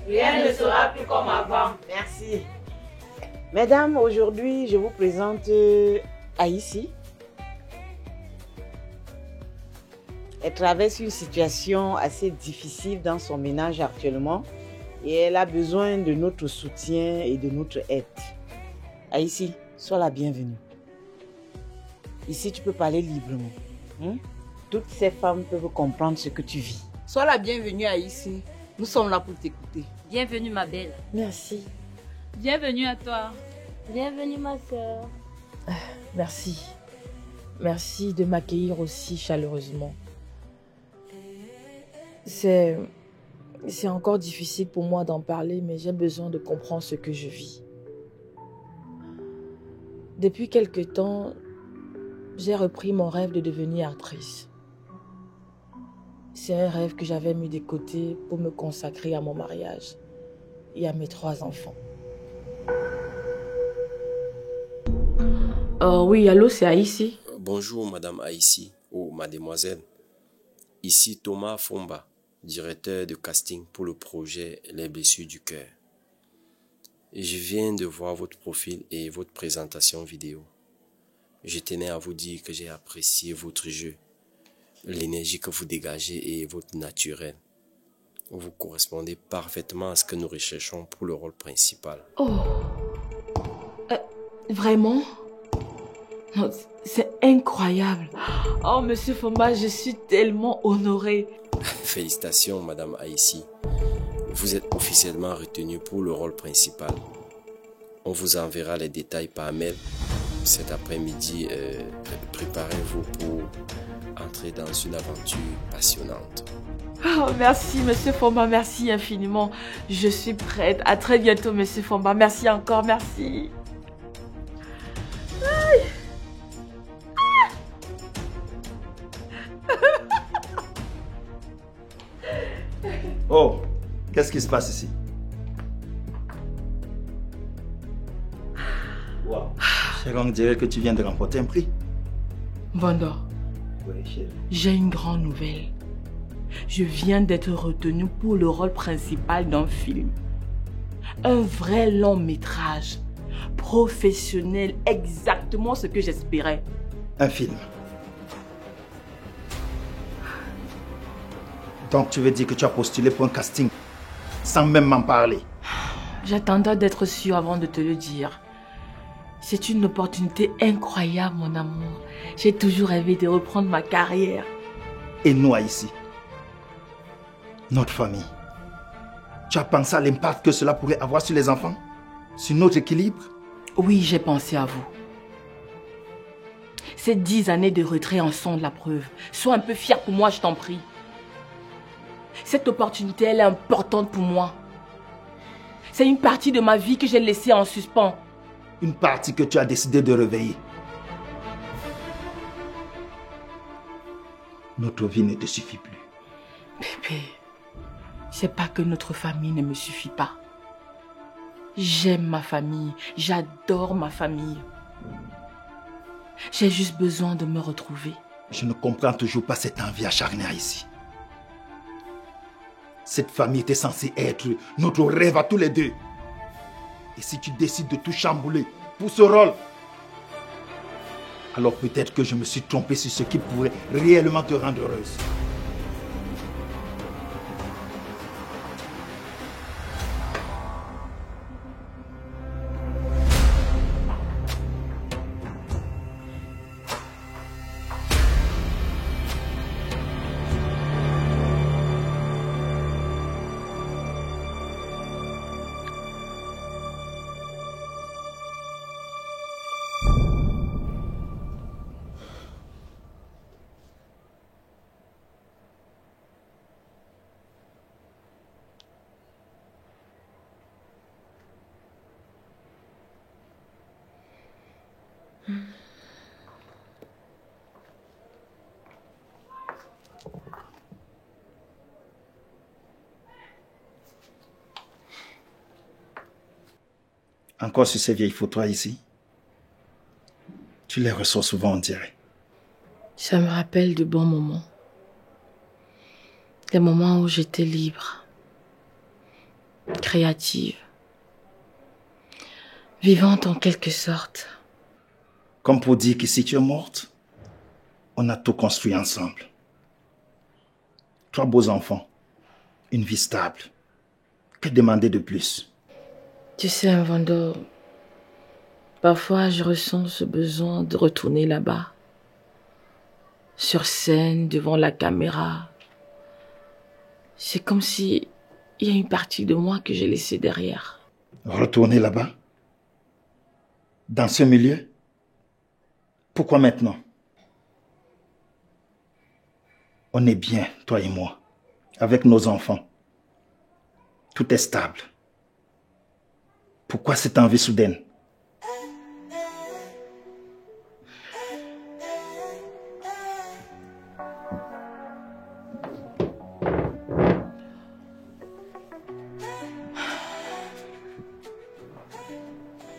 Rien ne sera plus comme avant. Merci. Mesdames, aujourd'hui, je vous présente Aïssi. Elle traverse une situation assez difficile dans son ménage actuellement et elle a besoin de notre soutien et de notre aide. Aïssi, sois la bienvenue. Ici, tu peux parler librement. Toutes ces femmes peuvent comprendre ce que tu vis. Sois la bienvenue Aïssi. Nous sommes là pour t'écouter. Bienvenue ma belle. Merci. Bienvenue à toi. Bienvenue ma soeur. Merci. Merci de m'accueillir aussi chaleureusement. C'est encore difficile pour moi d'en parler, mais j'ai besoin de comprendre ce que je vis. Depuis quelque temps, j'ai repris mon rêve de devenir actrice. C'est un rêve que j'avais mis de côté pour me consacrer à mon mariage et à mes 3 enfants. Oui, allô, c'est Aïssi. Bonjour, Madame Aïssi, ou Mademoiselle. Ici Thomas Fomba, directeur de casting pour le projet Les Blessures du Cœur. Je viens de voir votre profil et votre présentation vidéo. Je tenais à vous dire que j'ai apprécié votre jeu, l'énergie que vous dégagez et votre naturel. Vous correspondez parfaitement à ce que nous recherchons pour le rôle principal. Oh, vraiment? Non, c'est incroyable. Oh, Monsieur Fomba, je suis tellement honorée. Félicitations, Madame Aïssi. Vous êtes officiellement retenue pour le rôle principal. On vous enverra les détails par mail cet après-midi. Préparez-vous pour entrer dans une aventure passionnante. Oh, merci, Monsieur Fomba, merci infiniment. Je suis prête. À très bientôt, Monsieur Fomba. Merci encore, merci. Aïe. Oh, qu'est-ce qui se passe ici? Wow. Chérie, on dirait que tu viens de remporter un prix. Vanda, Oui, chérie. j'ai une grande nouvelle. Je viens d'être retenue pour le rôle principal d'un film. Un vrai long métrage. Professionnel, exactement ce que j'espérais. Un film. Donc tu veux dire que tu as postulé pour un casting sans même m'en parler? J'attendais d'être sûre avant de te le dire. C'est une opportunité incroyable, mon amour. J'ai toujours rêvé de reprendre ma carrière. Et nous, ici, notre famille, tu as pensé à l'impact que cela pourrait avoir sur les enfants? Sur notre équilibre? Oui, j'ai pensé à vous. Ces 10 années de retrait en sont de la preuve. Sois un peu fière pour moi, je t'en prie. Cette opportunité, elle est importante pour moi. C'est une partie de ma vie que j'ai laissée en suspens. Une partie que tu as décidé de réveiller. Notre vie ne te suffit plus. Bébé, c'est pas que notre famille ne me suffit pas. J'aime ma famille, j'adore ma famille. J'ai juste besoin de me retrouver. Je ne comprends toujours pas cette envie acharnée ici. Cette famille était censée être notre rêve à tous les deux. Et si tu décides de tout chambouler pour ce rôle, alors peut-être que je me suis trompé sur ce qui pourrait réellement te rendre heureuse. Encore sur ces vieilles photos ici. Tu les reçois souvent, on dirait. Ça me rappelle de bons moments. Des moments où j'étais libre. créative, vivante en quelque sorte. Comme pour dire que si tu es morte, on a tout construit ensemble. 3 beaux enfants, une vie stable. Que demander de plus? Tu sais, Vando, parfois je ressens ce besoin de retourner là-bas. Sur scène, devant la caméra. C'est comme si il y a une partie de moi que j'ai laissée derrière. Retourner là-bas? Dans ce milieu? Pourquoi maintenant? On est bien, toi et moi, avec nos enfants. Tout est stable. Pourquoi cette envie soudaine?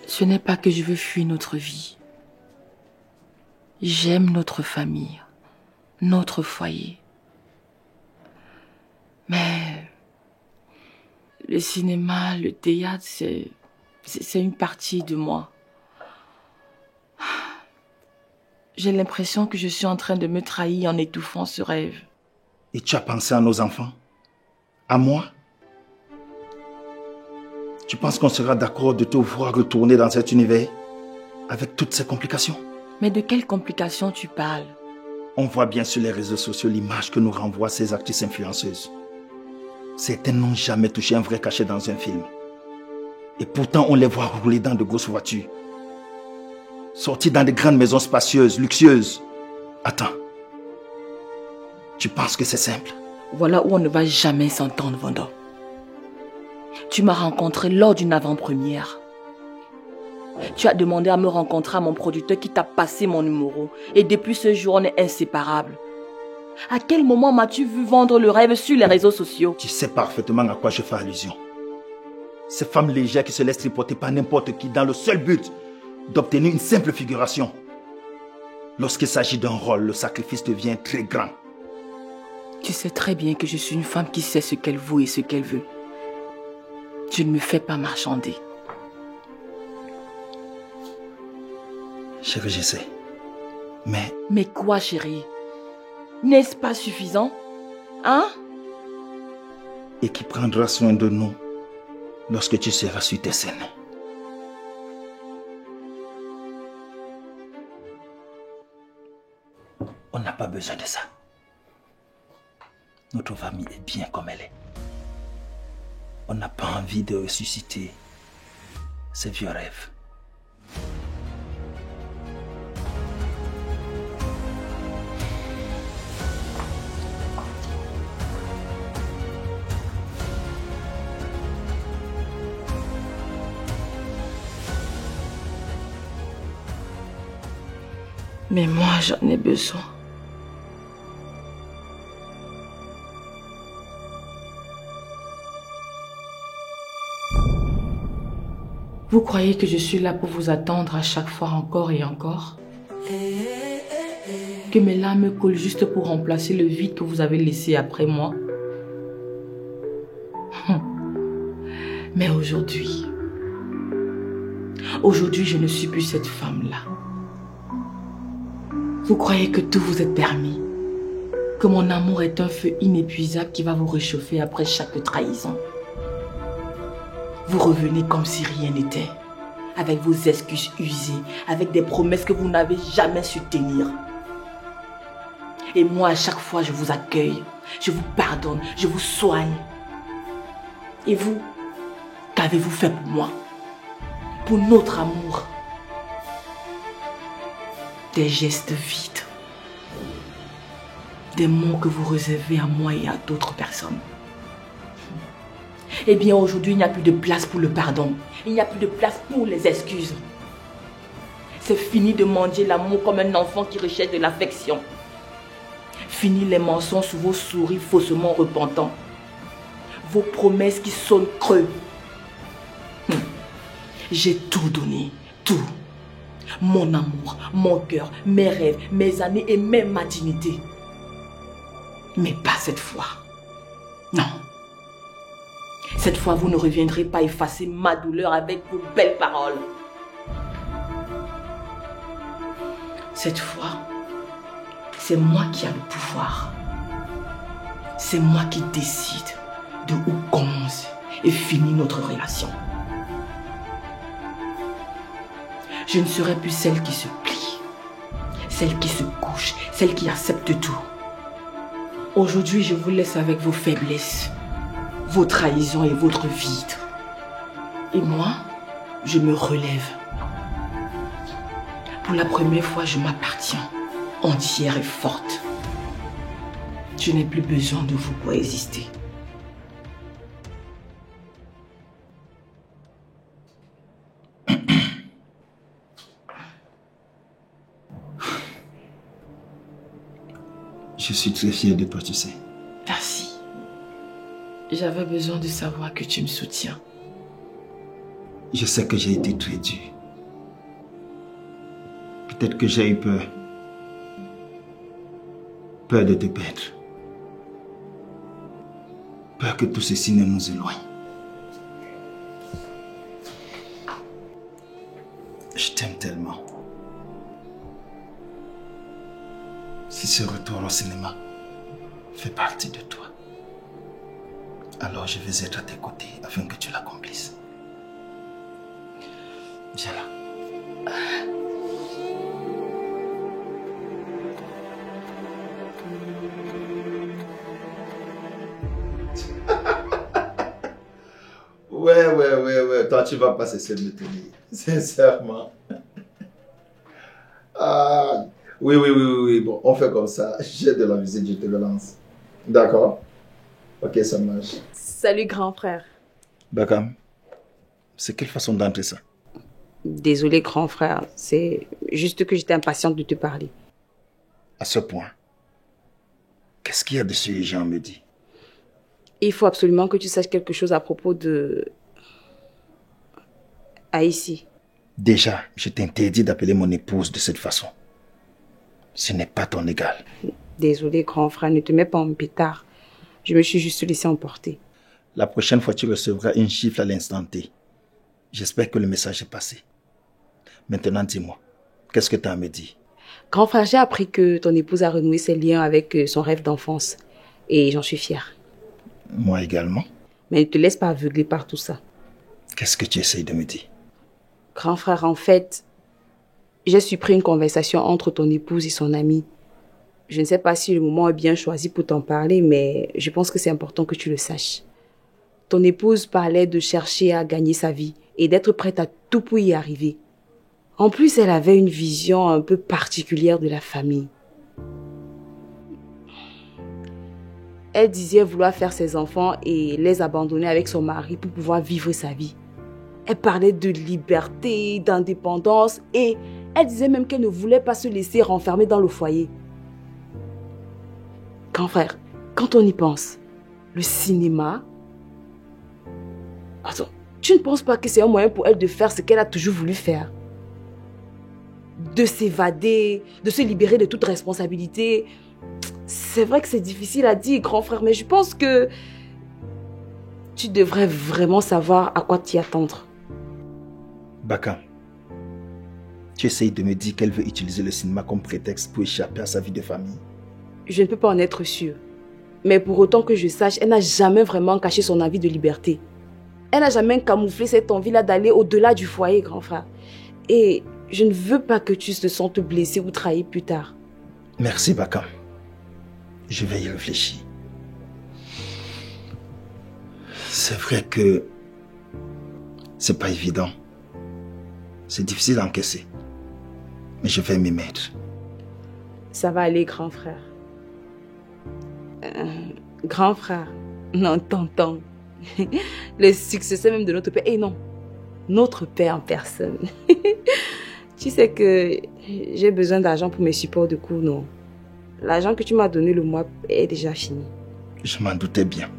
Ce n'est pas que je veux fuir notre vie. J'aime notre famille, notre foyer. Mais le cinéma, le théâtre, c'est une partie de moi. J'ai l'impression que je suis en train de me trahir en étouffant ce rêve. Et tu as pensé à nos enfants? À moi? Tu penses qu'on sera d'accord de te voir retourner dans cet univers avec toutes ces complications? Mais de quelles complications tu parles? On voit bien sur les réseaux sociaux l'image que nous renvoient ces actrices influenceuses. Certaines n'ont jamais touché un vrai cachet dans un film. Et pourtant, on les voit rouler dans de grosses voitures. Sortir dans de grandes maisons spacieuses, luxueuses. Attends. Tu penses que c'est simple? Voilà où on ne va jamais s'entendre, Vando. Tu m'as rencontré lors d'une avant-première. Tu as demandé à me rencontrer à mon producteur qui t'a passé mon numéro. Et depuis ce jour, on est inséparables. À quel moment m'as-tu vu vendre le rêve sur les réseaux sociaux? Tu sais parfaitement à quoi je fais allusion. Ces femmes légères qui se laissent tripoter par n'importe qui dans le seul but d'obtenir une simple figuration. Lorsqu'il s'agit d'un rôle, le sacrifice devient très grand. Tu sais très bien que je suis une femme qui sait ce qu'elle vaut et ce qu'elle veut. Je ne me fais pas marchander. Chérie, je sais. Mais... Mais quoi, chérie? N'est-ce pas suffisant? Hein? Et qui prendra soin de nous lorsque tu seras sur tes scènes? On n'a pas besoin de ça. Notre famille est bien comme elle est. On n'a pas envie de ressusciter ces vieux rêves. Mais moi, j'en ai besoin. Vous croyez que je suis là pour vous attendre à chaque fois encore et encore? Que mes larmes coulent juste pour remplacer le vide que vous avez laissé après moi? Mais aujourd'hui, je ne suis plus cette femme-là. Vous croyez que tout vous est permis? Que mon amour est un feu inépuisable qui va vous réchauffer après chaque trahison? Vous revenez comme si rien n'était, avec vos excuses usées, avec des promesses que vous n'avez jamais su tenir. Et moi, à chaque fois, je vous accueille, je vous pardonne, je vous soigne. Et vous, qu'avez-vous fait pour moi? Pour notre amour? Des gestes vides. Des mots que vous réservez à moi et à d'autres personnes. Eh bien, aujourd'hui, il n'y a plus de place pour le pardon. Il n'y a plus de place pour les excuses. C'est fini de mendier l'amour comme un enfant qui recherche de l'affection. Fini les mensonges sous vos sourires faussement repentants. Vos promesses qui sonnent creux. J'ai tout donné, tout. Mon amour, mon cœur, mes rêves, mes années et même ma dignité. Mais pas cette fois. Non. Cette fois, vous ne reviendrez pas effacer ma douleur avec vos belles paroles. Cette fois, c'est moi qui ai le pouvoir. C'est moi qui décide de où commence et finit notre relation. Je ne serai plus celle qui se plie, celle qui se couche, celle qui accepte tout. Aujourd'hui, je vous laisse avec vos faiblesses, vos trahisons et votre vide. Et moi, je me relève. Pour la première fois, je m'appartiens, entière et forte. Je n'ai plus besoin de vous pour exister. Je suis très fier de toi, tu sais. Merci. J'avais besoin de savoir que tu me soutiens. Je sais que j'ai été très dur. Peut-être que j'ai eu peur. Peur de te perdre. Peur que tout ceci ne nous éloigne. Je t'aime tellement. Si ce retour au cinéma fait partie de toi, alors je vais être à tes côtés afin que tu l'accomplisses. Viens là. Ouais. Toi, tu vas pas cesser de me tenir. Sincèrement. Ah, oui. Bon, on fait comme ça. J'ai de la visite, je te le lance. D'accord? Ok, ça marche. Salut grand frère. Bakam, c'est quelle façon d'entrer ça? Désolé grand frère, c'est juste que j'étais impatiente de te parler. À ce point, qu'est-ce qu'il y a de ce Jean me dit? Il faut absolument que tu saches quelque chose à propos de... Aïssi. Déjà, je t'interdis d'appeler mon épouse de cette façon. Ce n'est pas ton égal. Désolé grand frère, ne te mets pas en pétard. Je me suis juste laissé emporter. La prochaine fois, tu recevras une gifle à l'instant T. J'espère que le message est passé. Maintenant, dis-moi, qu'est-ce que tu as à me dire? Grand frère, j'ai appris que ton épouse a renoué ses liens avec son rêve d'enfance. Et j'en suis fière. Moi également. Mais ne te laisse pas aveugler par tout ça. Qu'est-ce que tu essayes de me dire? Grand frère, en fait, j'ai surpris une conversation entre ton épouse et son ami. Je ne sais pas si le moment est bien choisi pour t'en parler, mais je pense que c'est important que tu le saches. Ton épouse parlait de chercher à gagner sa vie et d'être prête à tout pour y arriver. En plus, elle avait une vision un peu particulière de la famille. Elle disait vouloir faire ses enfants et les abandonner avec son mari pour pouvoir vivre sa vie. Elle parlait de liberté, d'indépendance et elle disait même qu'elle ne voulait pas se laisser renfermer dans le foyer. Grand frère, quand on y pense, le cinéma... Attends, tu ne penses pas que c'est un moyen pour elle de faire ce qu'elle a toujours voulu faire? De s'évader, de se libérer de toute responsabilité. C'est vrai que c'est difficile à dire, grand frère, mais je pense que tu devrais vraiment savoir à quoi t'y attendre. Bakam, tu essayes de me dire qu'elle veut utiliser le cinéma comme prétexte pour échapper à sa vie de famille? Je ne peux pas en être sûre. Mais pour autant que je sache, elle n'a jamais vraiment caché son envie de liberté. Elle n'a jamais camouflé cette envie-là d'aller au-delà du foyer, grand frère. Et je ne veux pas que tu te sentes blessé ou trahi plus tard. Merci, Bakam. Je vais y réfléchir. C'est vrai que c'est pas évident. C'est difficile à encaisser. Mais je vais m'y mettre. Ça va aller, grand frère. Grand frère. Non, tonton. Le successeur même de notre père. Et non, notre père en personne. Tu sais que j'ai besoin d'argent pour mes supports de cours, non? L'argent que tu m'as donné le mois est déjà fini. Je m'en doutais bien.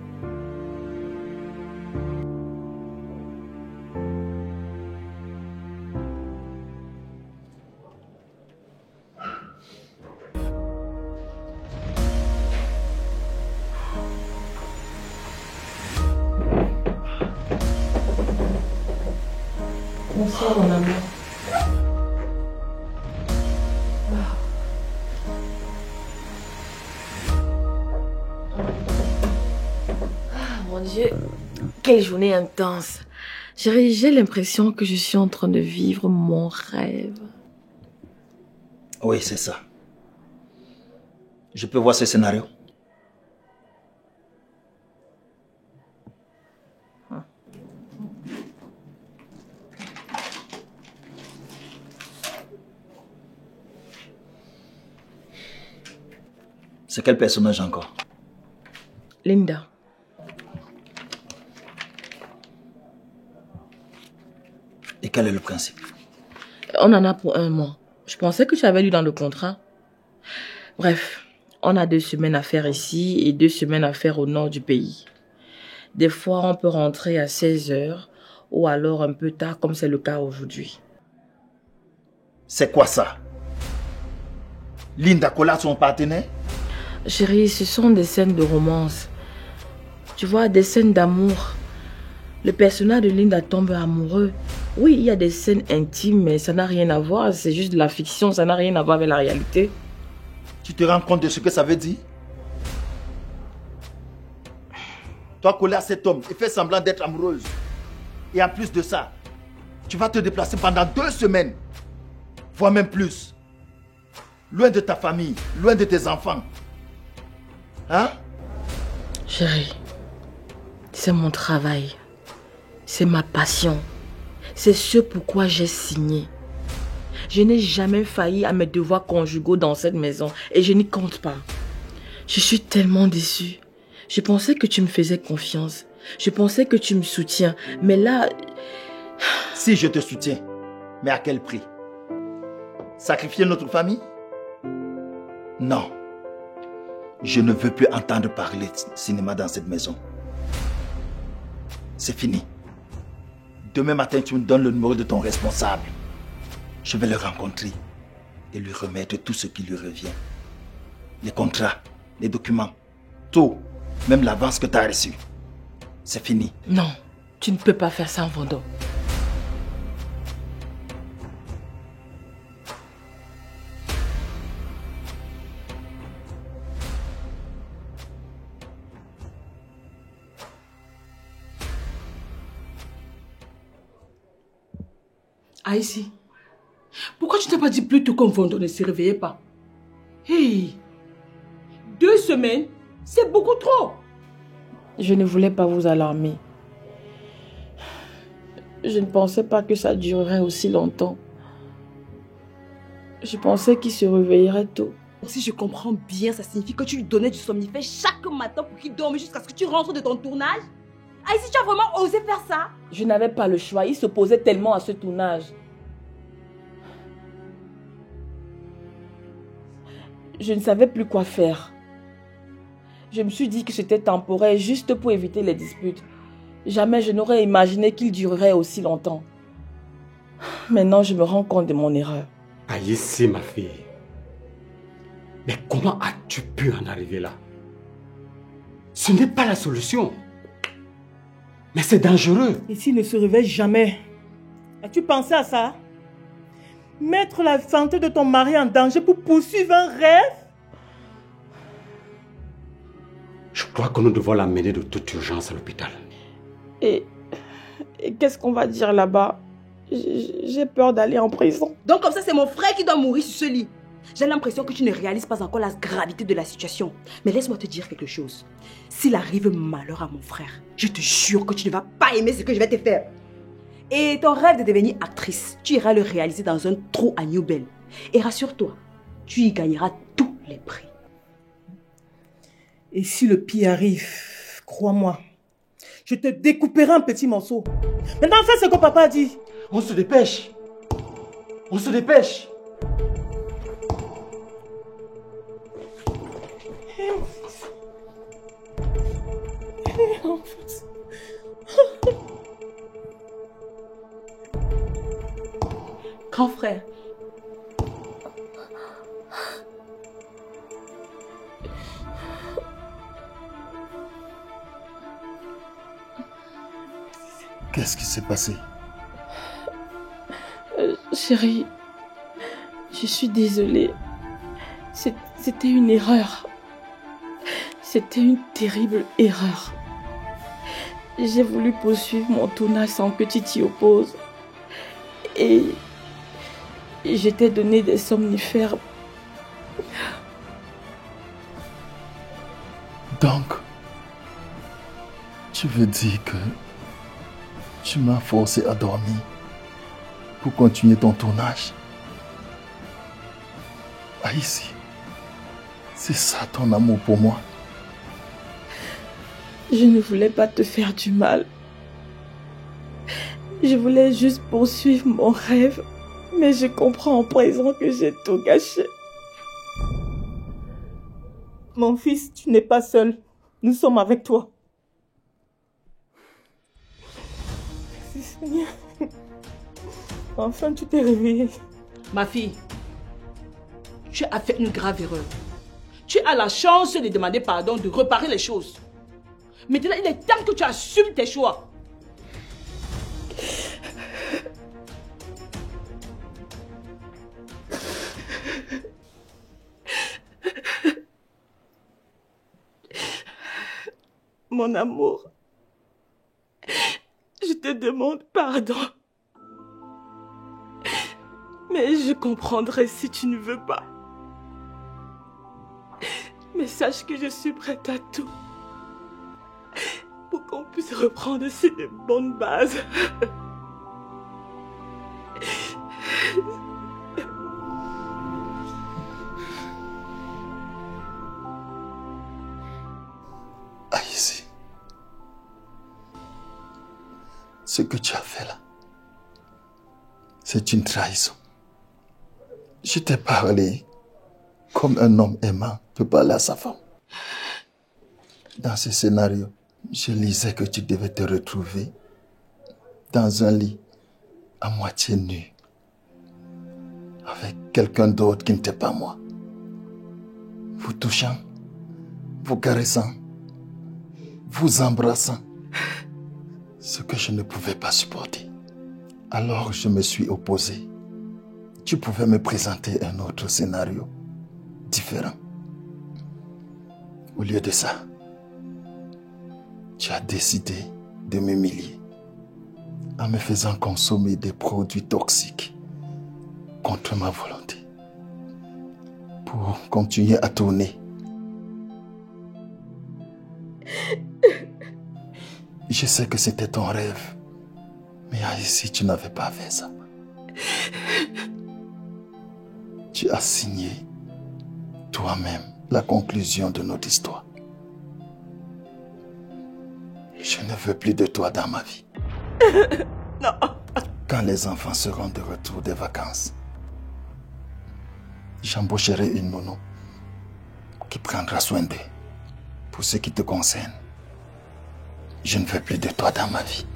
Bonsoir, mon amour. Mon Dieu, quelle journée intense. Chérie, j'ai l'impression que je suis en train de vivre mon rêve. Oui, c'est ça. Je peux voir ce scénario? C'est quel personnage encore? Linda. Et quel est le principe? On en a pour 1 mois. Je pensais que tu avais lu dans le contrat. Bref, on a 2 semaines à faire ici et 2 semaines à faire au nord du pays. Des fois, on peut rentrer à 16h ou alors un peu tard, comme c'est le cas aujourd'hui. C'est quoi ça? Linda Kola, son partenaire? Chérie, ce sont des scènes de romance. Tu vois, des scènes d'amour. Le personnage de Linda tombe amoureux. Oui, il y a des scènes intimes, mais ça n'a rien à voir. C'est juste de la fiction, ça n'a rien à voir avec la réalité. Tu te rends compte de ce que ça veut dire? Toi, collé à cet homme et fais semblant d'être amoureuse. Et en plus de ça, tu vas te déplacer pendant 2 semaines, voire même plus. Loin de ta famille, loin de tes enfants. Hein? Chérie, c'est mon travail. C'est ma passion. C'est ce pourquoi j'ai signé. Je n'ai jamais failli à mes devoirs conjugaux dans cette maison et je n'y compte pas. Je suis tellement déçue. Je pensais que tu me faisais confiance. Je pensais que tu me soutiens. Mais là... Si je te soutiens, mais à quel prix? Sacrifier notre famille? Non. Je ne veux plus entendre parler de cinéma dans cette maison. C'est fini. Demain matin, tu me donnes le numéro de ton responsable. Je vais le rencontrer et lui remettre tout ce qui lui revient. Les contrats, les documents, tout, même l'avance que tu as reçue. C'est fini. Non, tu ne peux pas faire ça, Vando. Aïssi, pourquoi tu t'as pas dit plus tôt qu'on Vando ne se réveillait pas? Hey, 2 semaines, c'est beaucoup trop. Je ne voulais pas vous alarmer. Je ne pensais pas que ça durerait aussi longtemps. Je pensais qu'il se réveillerait tôt. Si je comprends bien, ça signifie que tu lui donnais du somnifère chaque matin pour qu'il dorme jusqu'à ce que tu rentres de ton tournage? Aïssi, tu as vraiment osé faire ça? Je n'avais pas le choix. Il s'opposait tellement à ce tournage. Je ne savais plus quoi faire. Je me suis dit que c'était temporaire, juste pour éviter les disputes. Jamais je n'aurais imaginé qu'il durerait aussi longtemps. Maintenant, je me rends compte de mon erreur. Aïssi, ma fille. Mais comment as-tu pu en arriver là? Ce n'est pas la solution. Mais c'est dangereux. Et s'il ne se réveille jamais? As-tu pensé à ça? Mettre la santé de ton mari en danger pour poursuivre un rêve? Je crois que nous devons l'amener de toute urgence à l'hôpital. Et qu'est-ce qu'on va dire là-bas? J'ai peur d'aller en prison. Donc comme ça, c'est mon frère qui doit mourir sur ce lit. J'ai l'impression que tu ne réalises pas encore la gravité de la situation. Mais laisse-moi te dire quelque chose. S'il arrive malheur à mon frère, je te jure que tu ne vas pas aimer ce que je vais te faire. Et ton rêve de devenir actrice, tu iras le réaliser dans un trou à New Bell. Et rassure-toi, tu y gagneras tous les prix. Et si le pire arrive, crois-moi, je te découperai en petits morceaux. Maintenant, fais ce que papa a dit. On se dépêche. On se dépêche. Grand frère. Qu'est-ce qui s'est passé? Chérie, je suis désolée. C'était une erreur. C'était une terrible erreur. J'ai voulu poursuivre mon tournage sans que tu t'y opposes. Et je t'ai donné des somnifères. Donc, tu veux dire que tu m'as forcé à dormir pour continuer ton tournage? Ici, c'est ça ton amour pour moi? Je ne voulais pas te faire du mal. Je voulais juste poursuivre mon rêve, mais je comprends en présent que j'ai tout gâché. Mon fils, tu n'es pas seul. Nous sommes avec toi. Merci Seigneur. Enfin, tu t'es réveillée. Ma fille, tu as fait une grave erreur. Tu as la chance de demander pardon, de réparer les choses. Maintenant, il est temps que tu assumes tes choix. Mon amour, je te demande pardon. Mais je comprendrai si tu ne veux pas. Mais sache que je suis prête à tout pour qu'on puisse reprendre sur de bonnes bases. Ici, ce que tu as fait là, c'est une trahison. Je t'ai parlé comme un homme aimant peut parler à sa femme. Dans ce scénario, je lisais que tu devais te retrouver dans un lit à moitié nu avec quelqu'un d'autre qui n'était pas moi. Vous touchant, vous caressant, vous embrassant, ce que je ne pouvais pas supporter. Alors je me suis opposé. Tu pouvais me présenter un autre scénario différent. Au lieu de ça, tu as décidé de m'humilier en me faisant consommer des produits toxiques contre ma volonté pour continuer à tourner. Je sais que c'était ton rêve, mais ici tu n'avais pas fait ça. Tu as signé toi-même la conclusion de notre histoire. Je ne veux plus de toi dans ma vie. Non. Quand les enfants seront de retour des vacances, j'embaucherai une nounou qui prendra soin d'eux. Pour ce qui te concerne, je ne veux plus de toi dans ma vie.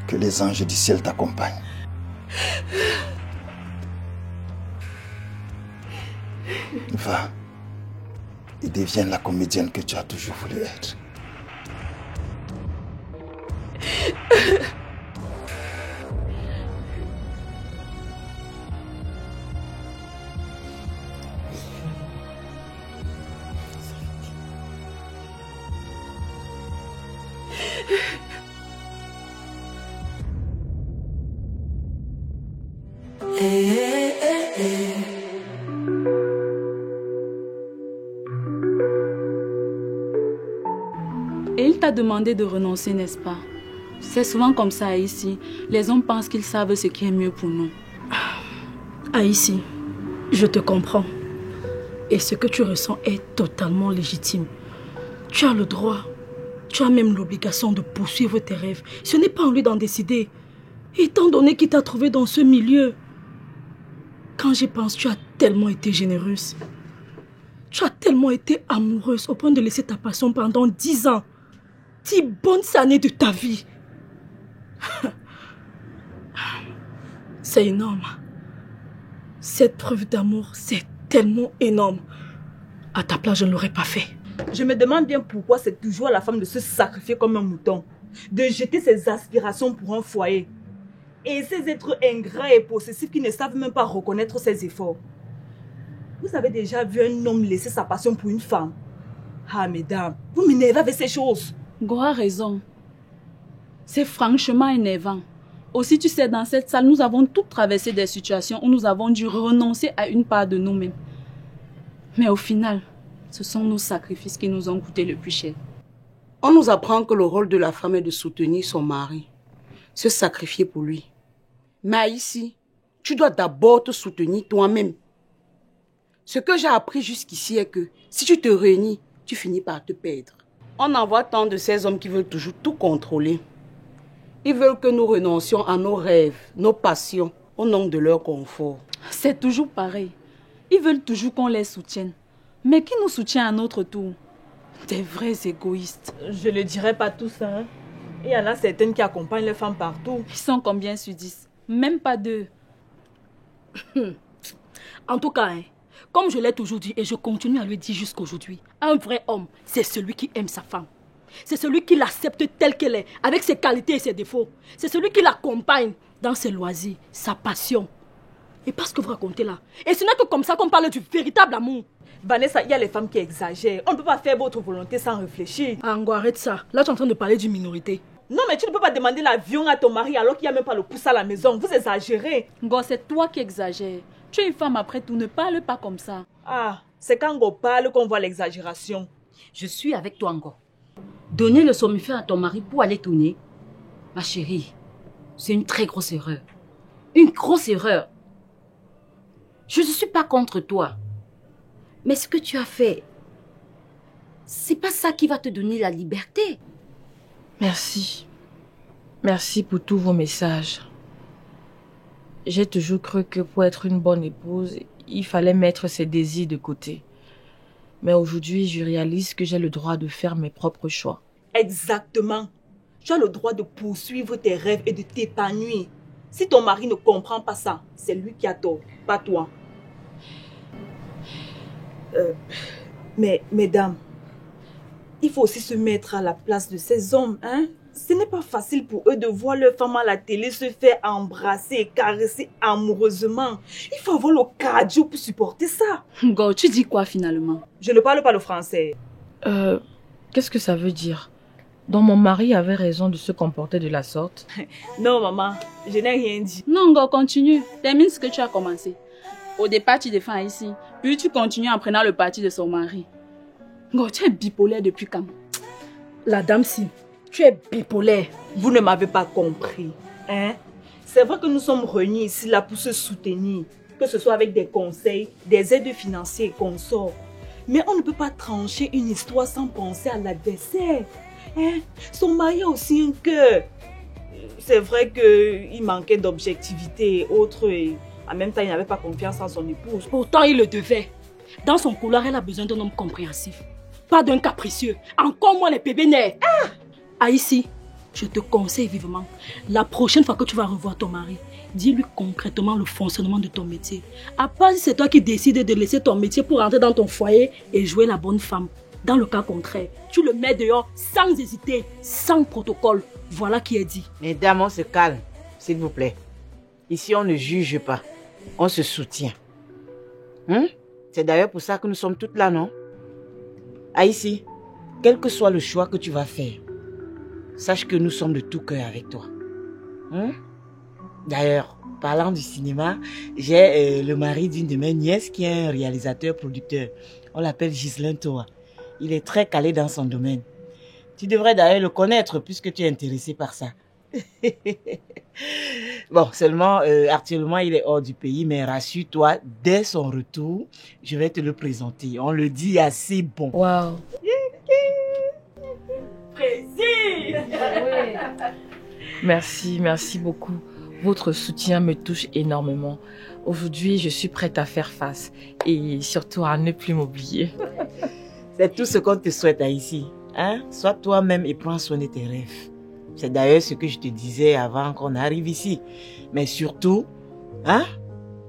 Que les anges du ciel t'accompagnent. Va et devienne la comédienne que tu as toujours voulu être. Et il t'a demandé de renoncer, n'est-ce pas? C'est souvent comme ça ici. Les hommes pensent qu'ils savent ce qui est mieux pour nous. Ici, je te comprends. Et ce que tu ressens est totalement légitime. Tu as le droit, tu as même l'obligation de poursuivre tes rêves. Ce n'est pas en lui d'en décider. Étant donné qu'il t'a trouvé dans ce milieu. Quand j'y pense, tu as tellement été généreuse. Tu as tellement été amoureuse au point de laisser ta passion pendant 10 ans. 10 bonnes années de ta vie. C'est énorme. Cette preuve d'amour, c'est tellement énorme. À ta place, je ne l'aurais pas fait. Je me demande bien pourquoi c'est toujours à la femme de se sacrifier comme un mouton. de jeter ses aspirations pour un foyer. Et ces êtres ingrats et possessifs qui ne savent même pas reconnaître ses efforts. Vous avez déjà vu un homme laisser sa passion pour une femme? Ah, mesdames, vous m'énervez avec ces choses. Go a raison. C'est franchement énervant. Aussi, tu sais, dans cette salle, nous avons toutes traversé des situations où nous avons dû renoncer à une part de nous-mêmes. Mais au final, ce sont nos sacrifices qui nous ont coûté le plus cher. On nous apprend que le rôle de la femme est de soutenir son mari, se sacrifier pour lui. Mais ici, tu dois d'abord te soutenir toi-même. Ce que j'ai appris jusqu'ici est que si tu te réunis, tu finis par te perdre. On en voit tant de ces hommes qui veulent toujours tout contrôler. Ils veulent que nous renoncions à nos rêves, nos passions, au nom de leur confort. C'est toujours pareil. Ils veulent toujours qu'on les soutienne. Mais qui nous soutient à notre tour? Des vrais égoïstes. Je ne le dirai pas tous, hein. Il y en a certaines qui accompagnent les femmes partout. Ils sont combien sur 10? Même pas 2. En tout cas, hein, comme je l'ai toujours dit et je continue à le dire jusqu'aujourd'hui, un vrai homme, c'est celui qui aime sa femme. C'est celui qui l'accepte telle qu'elle est, avec ses qualités et ses défauts. C'est celui qui l'accompagne dans ses loisirs, sa passion. Et pas ce que vous racontez là. Et ce n'est que comme ça qu'on parle du véritable amour. Vanessa, il y a les femmes qui exagèrent. On ne peut pas faire votre volonté sans réfléchir. Ango, arrête ça. Là, tu es en train de parler d'une minorité. Non, mais tu ne peux pas demander l'avion à ton mari alors qu'il n'y a même pas le pouce à la maison. Vous exagérez. Ngo, c'est toi qui exagères. Tu es une femme après tout, ne parle pas comme ça. Ah, c'est quand Ngo parle qu'on voit l'exagération. Je suis avec toi, Ngo. Donner le somnifère à ton mari pour aller tourner, ma chérie, c'est une très grosse erreur. Une grosse erreur. Je ne suis pas contre toi. Mais ce que tu as fait, c'est pas ça qui va te donner la liberté. Merci. Merci pour tous vos messages. J'ai toujours cru que pour être une bonne épouse, il fallait mettre ses désirs de côté. Mais aujourd'hui, je réalise que j'ai le droit de faire mes propres choix. Exactement. Tu as le droit de poursuivre tes rêves et de t'épanouir. Si ton mari ne comprend pas ça, c'est lui qui a tort, pas toi. Mais, mesdames, il faut aussi se mettre à la place de ces hommes, hein? Ce n'est pas facile pour eux de voir leur femme à la télé se faire embrasser et caresser amoureusement. Il faut avoir le cardio pour supporter ça. Ngo, tu dis quoi finalement? Je ne parle pas le français. Qu'est-ce que ça veut dire? Donc mon mari avait raison de se comporter de la sorte? Non, maman, je n'ai rien dit. Non, Ngo, continue. Termine ce que tu as commencé. Au départ, tu défends ici, puis tu continues en prenant le parti de son mari. Ngo, tu es bipolaire depuis quand? La dame-ci, tu es bipolaire. Vous ne m'avez pas compris, hein? C'est vrai que nous sommes réunis ici là pour se soutenir, que ce soit avec des conseils, des aides financières et consorts. Mais on ne peut pas trancher une histoire sans penser à l'adversaire. Hein? Son mari a aussi un cœur. C'est vrai qu'il manquait d'objectivité et autres. Et en même temps, il n'avait pas confiance en son épouse. Pourtant, il le devait. Dans son couloir, elle a besoin d'un homme compréhensif. Pas d'un capricieux. Encore moins les bébés nés. Ah, ici, je te conseille vivement. La prochaine fois que tu vas revoir ton mari, dis-lui concrètement le fonctionnement de ton métier. À part si c'est toi qui décides de laisser ton métier pour entrer dans ton foyer et jouer la bonne femme. Dans le cas contraire, tu le mets dehors sans hésiter, sans protocole. Voilà qui est dit. Mesdames, on se calme, s'il vous plaît. Ici, on ne juge pas. On se soutient. C'est d'ailleurs pour ça que nous sommes toutes là, non? Ici, quel que soit le choix que tu vas faire, sache que nous sommes de tout cœur avec toi. D'ailleurs, parlant du cinéma, j'ai le mari d'une de mes nièces qui est un réalisateur-producteur. On l'appelle Ghislain Toa. Il est très calé dans son domaine. Tu devrais d'ailleurs le connaître puisque tu es intéressé par ça. Bon, seulement, actuellement, il est hors du pays, mais rassure-toi, dès son retour, je vais te le présenter. On le dit assez bon. Waouh. Merci, merci beaucoup. Votre soutien me touche énormément. Aujourd'hui, je suis prête à faire face et surtout à ne plus m'oublier. C'est tout ce qu'on te souhaite ici. Hein? Sois toi-même et prends soin de tes rêves. C'est d'ailleurs ce que je te disais avant qu'on arrive ici. Mais surtout,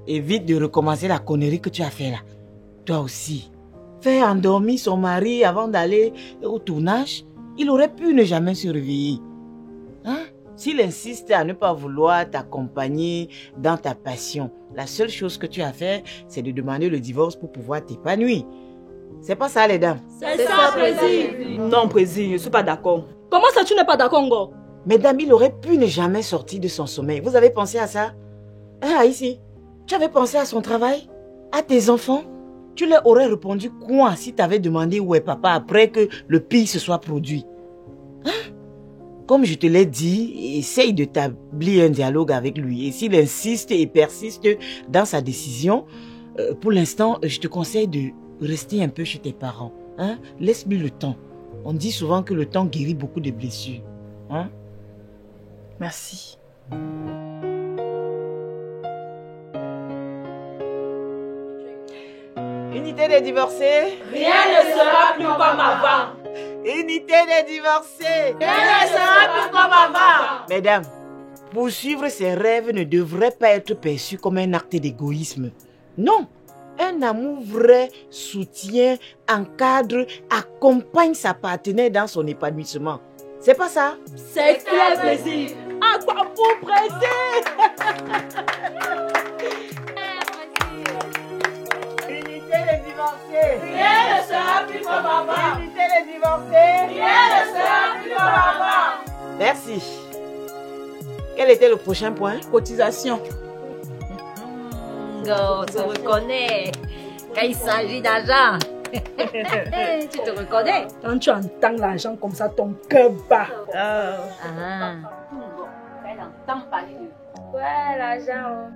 évite de recommencer la connerie que tu as fait là. Toi aussi. Faire endormir son mari avant d'aller au tournage, il aurait pu ne jamais se réveiller. Hein? S'il insiste à ne pas vouloir t'accompagner dans ta passion, la seule chose que tu as à faire, c'est de demander le divorce pour pouvoir t'épanouir. C'est pas ça, les dames? C'est ça, Président. Non, Président, je ne suis pas d'accord. Comment ça, tu n'es pas d'accord, Ngo? Mesdames, il aurait pu ne jamais sortir de son sommeil. Vous avez pensé à ça? Ah, ici, tu avais pensé à son travail? À tes enfants? Tu leur aurais répondu quoi si tu avais demandé où est papa après que le pire se soit produit? Hein? Comme je te l'ai dit, essaye d'établir un dialogue avec lui. Et s'il insiste et persiste dans sa décision, pour l'instant, je te conseille de rester un peu chez tes parents. Hein? Laisse-lui le temps. On dit souvent que le temps guérit beaucoup de blessures. Hein? Merci. Unité des divorcés. Rien ne sera plus comme avant. Unité des divorcés. Rien ne sera plus comme avant. Mesdames, poursuivre ses rêves ne devrait pas être perçu comme un acte d'égoïsme. Non, un amour vrai soutient, encadre, accompagne sa partenaire dans son épanouissement. C'est pas ça? C'est clair, Président. À quoi vous pressez? Unité des divorcés. Rien ne sera plus comme avant. Unité des divorcés. Rien ne sera plus comme avant. Merci. Quel était le prochain point? Cotisation. Go, tu reconnais. Quand il s'agit d'argent. Tu te reconnais? Quand tu entends l'argent comme ça, ton cœur bat. Ah. Elle entend parler de... Ouais, l'argent.